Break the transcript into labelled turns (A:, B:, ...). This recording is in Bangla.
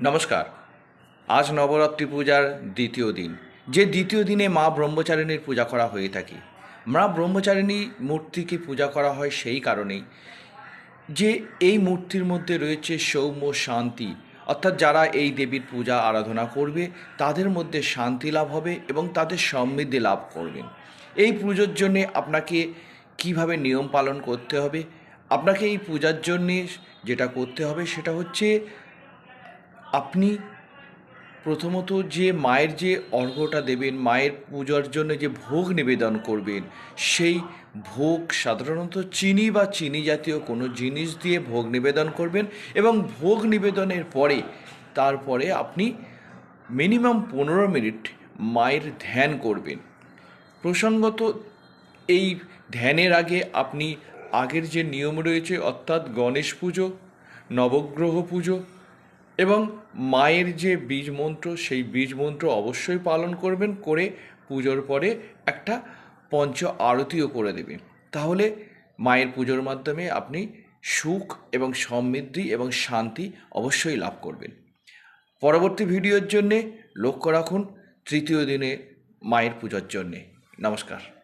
A: নমস্কার। আজ নবরাত্রি পূজার দ্বিতীয় দিন। যে দ্বিতীয় দিনে মা ব্রহ্মচারিণীর পূজা করা হয়ে থাকে। মা ব্রহ্মচারিণী মূর্তিকে পূজা করা হয় সেই কারণেই যে এই মূর্তির মধ্যে রয়েছে সৌম্য শান্তি, অর্থাৎ যারা এই দেবীর পূজা আরাধনা করবে তাদের মধ্যে শান্তি লাভ হবে এবং তাদের সমৃদ্ধি লাভ করবেন। এই পুজোর জন্যে আপনাকে কিভাবে নিয়ম পালন করতে হবে, আপনাকে এই পূজার জন্যে যেটা করতে হবে সেটা হচ্ছে আপনি প্রথমত যে মায়ের যে অর্ঘ্যটা দেবেন, মায়ের পূজার জন্য যে ভোগ নিবেদন করবেন, সেই ভোগ সাধারণত চিনি বা চিনি জাতীয় কোনো জিনিস দিয়ে ভোগ নিবেদন করবেন এবং ভোগ নিবেদনের পরে তারপরে আপনি মিনিমাম 15 মিনিট মায়ের ধ্যান করবেন। প্রসঙ্গত এই ধ্যানের আগে আপনি আগের যে নিয়ম রয়েছে, অর্থাৎ গণেশ পুজো, নবগ্রহ পুজো এবং মায়ের যে বীজ মন্ত্র, সেই বীজ মন্ত্র অবশ্যই পালন করবেন। করে পুজোর পরে একটা পঞ্চ আরতিও করে দেবেন। তাহলে মায়ের পুজোর মাধ্যমে আপনি সুখ এবং সমৃদ্ধি এবং শান্তি অবশ্যই লাভ করবেন। পরবর্তী ভিডিওর জন্যে লক্ষ্য রাখুন তৃতীয় দিনে মায়ের পূজার জন্যে। নমস্কার।